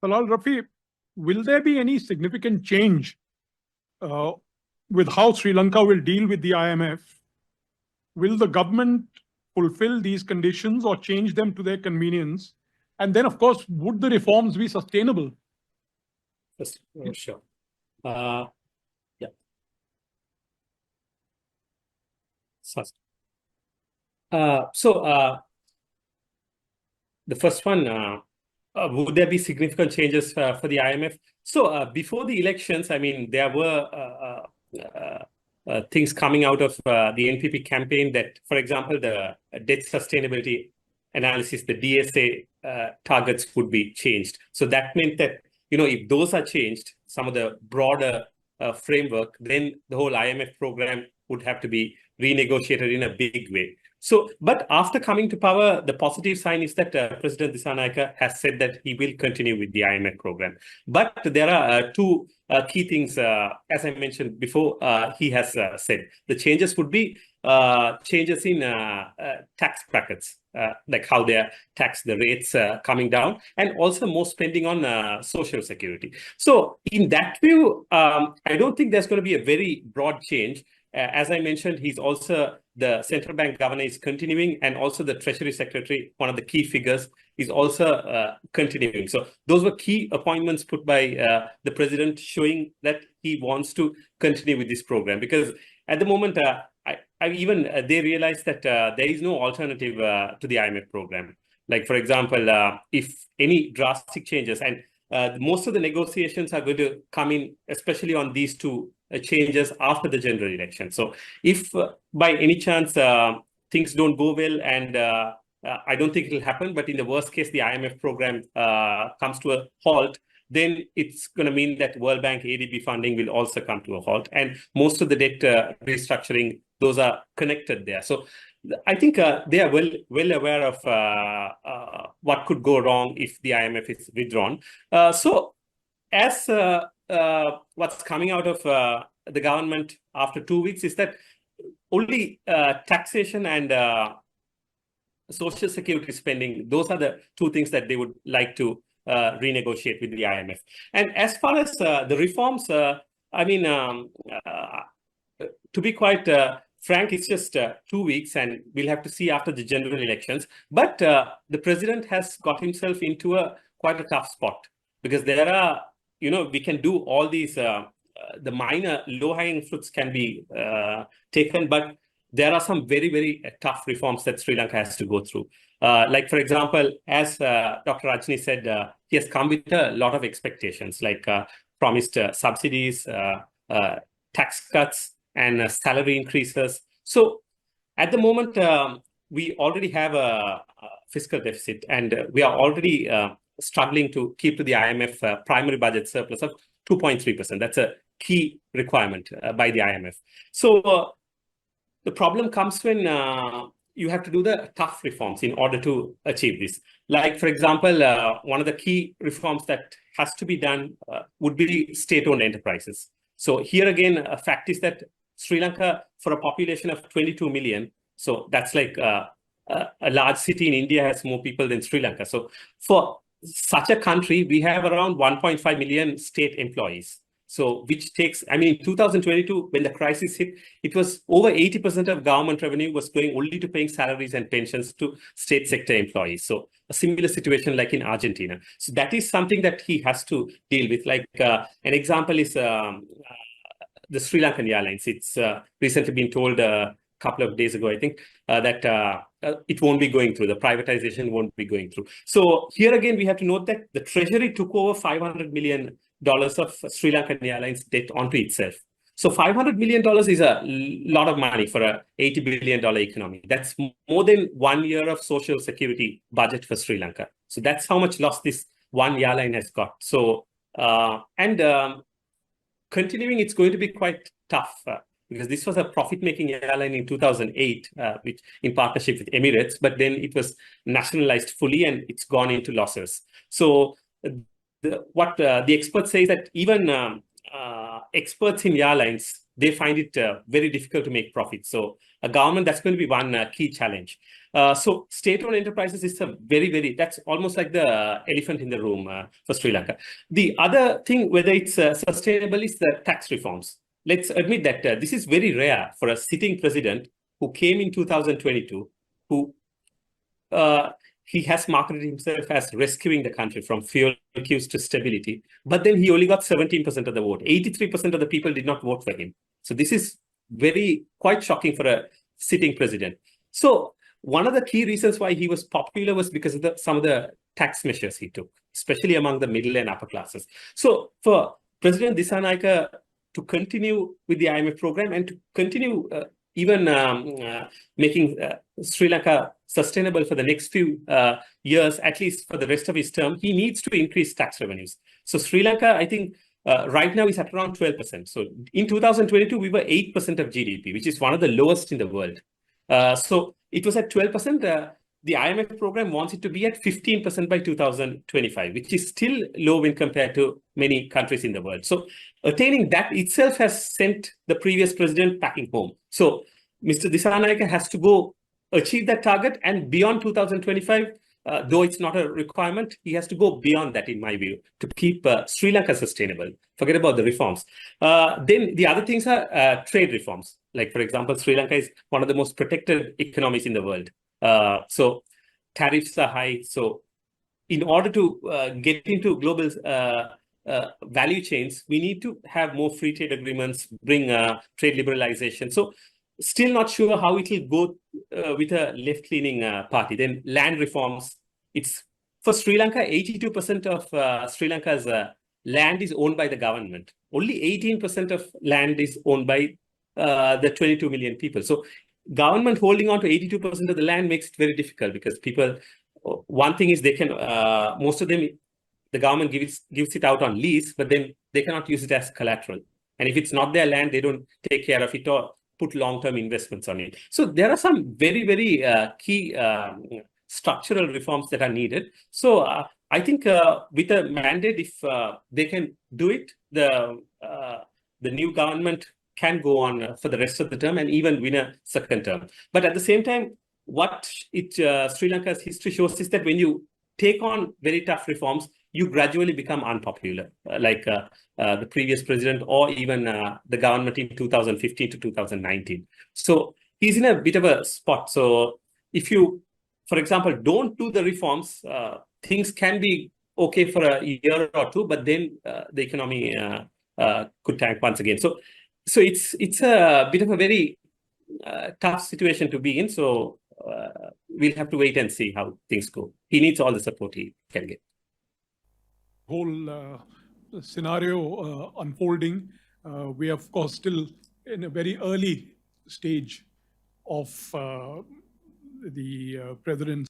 Talal Rafi, will there be any significant change uh, with how Sri Lanka will deal with the IMF? Will the government fulfill these conditions or change them to their convenience? And then, of course, would the reforms be sustainable? Yes, sure. Yeah. The first one, would there be significant changes for the IMF? So before the elections, I mean, there were things coming out of the NPP campaign that, for example, the debt sustainability analysis, the DSA targets would be changed. So that meant that, if those are changed, some of the broader framework, then the whole IMF program would have to be renegotiated in a big way. So, but after coming to power, the positive sign is that President Dissanayake has said that he will continue with the IMF program. But there are two key things, as I mentioned before, he has said. The changes would be changes in tax brackets, like how they tax the rates coming down, and also more spending on social security. So in that view, I don't think there's going to be a very broad change. As I mentioned, he's also the central bank governor is continuing, and also the Treasury Secretary, one of the key figures, is also continuing. So those were key appointments put by the president, showing that he wants to continue with this program. Because at the moment, they realized that there is no alternative to the IMF program. Like, for example, if any drastic changes, and most of the negotiations are going to come in, especially on these two changes after the general election. So if by any chance things don't go well, and I don't think it'll happen, but in the worst case, the IMF program comes to a halt, then it's going to mean that World Bank ADB funding will also come to a halt. And most of the debt restructuring, those are connected there. So I think they are well aware of what could go wrong if the IMF is withdrawn. So as what's coming out of the government after 2 weeks is that only taxation and social security spending, those are the two things that they would like to renegotiate with the IMF. And as far as the reforms, I mean, to be quite frank, it's just 2 weeks, and we'll have to see after the general elections. But the president has got himself into quite a tough spot, because there are, we can do all these, the minor low-hanging fruits can be taken, but there are some very, very tough reforms that Sri Lanka has to go through. Like, for example, as Dr. Rajni said, he has come with a lot of expectations, like promised subsidies, tax cuts, and salary increases. So at the moment, we already have a fiscal deficit, and we are already struggling to keep to the IMF primary budget surplus of 2.3%. That's a key requirement by the IMF. So the problem comes when you have to do the tough reforms in order to achieve this. Like, for example, one of the key reforms that has to be done would be state-owned enterprises. So here again, a fact is that Sri Lanka, for a population of 22 million, so that's like a large city in India has more people than Sri Lanka. So for such a country, we have around 1.5 million state employees. So which takes, I mean, in 2022, when the crisis hit, it was over 80% of government revenue was going only to paying salaries and pensions to state sector employees. So a similar situation like in Argentina. So that is something that he has to deal with. Like an example is the Sri Lankan Airlines. It's recently been told a couple of days ago, I think, that it won't be going through. The privatization won't be going through. So here again, we have to note that the Treasury took over $500 million of Sri Lankan Airlines debt onto itself. So $500 million is a lot of money for a $80 billion economy. That's more than 1 year of social security budget for Sri Lanka. So that's how much loss this one airline has got. So, continuing, it's going to be quite tough because this was a profit-making airline in 2008, which in partnership with Emirates, but then it was nationalized fully and it's gone into losses. So what the experts say is that even experts in airlines they find it very difficult to make profits. So a government, that's going to be one key challenge. So state-owned enterprises is a that's almost like the elephant in the room for Sri Lanka. The other thing, whether it's sustainable, is the tax reforms. Let's admit that this is very rare for a sitting president who came in 2022, who he has marketed himself as rescuing the country from fuel queues to stability, but then he only got 17% of the vote. 83% of the people did not vote for him. So this is quite shocking for a sitting president. So one of the key reasons why he was popular was because of some of the tax measures he took, especially among the middle and upper classes. So for President Dissanayake to continue with the IMF program and to continue even making Sri Lanka sustainable for the next few years, at least for the rest of his term, he needs to increase tax revenues. So Sri Lanka, I think, right now is at around 12%. So in 2022, we were 8% of GDP, which is one of the lowest in the world. So it was at 12%. The IMF program wants it to be at 15% by 2025, which is still low when compared to many countries in the world. So attaining that itself has sent the previous president packing home. So Mr. Dissanayake has to go achieve that target, and beyond 2025, though it's not a requirement, he has to go beyond that, in my view, to keep Sri Lanka sustainable. Forget about the reforms. Then the other things are trade reforms. Like, for example, Sri Lanka is one of the most protected economies in the world. So tariffs are high. So in order to get into global value chains, we need to have more free trade agreements, bring trade liberalization. So still not sure how it will go with a left-leaning party. Then land reforms. It's for Sri Lanka, 82% of Sri Lanka's land is owned by the government. Only 18% of land is owned by the 22 million people. So government holding on to 82% of the land makes it very difficult, because people, one thing is they can, most of them, the government gives it out on lease, but then they cannot use it as collateral. And if it's not their land, they don't take care of it or put long-term investments on it. So there are some very key structural reforms that are needed. So I think with a mandate, if they can do it, the new government can go on for the rest of the term and even win a second term. But at the same time, what Sri Lanka's history shows is that when you take on very tough reforms, you gradually become unpopular, like the previous president or even the government in 2015 to 2019. So he's in a bit of a spot. So if you, for example, don't do the reforms, things can be okay for a year or two, but then the economy could tank once again. So it's a bit of a very tough situation to be in. So we'll have to wait and see how things go. He needs all the support he can get. Whole scenario unfolding. We are, of course, still in a very early stage of the president's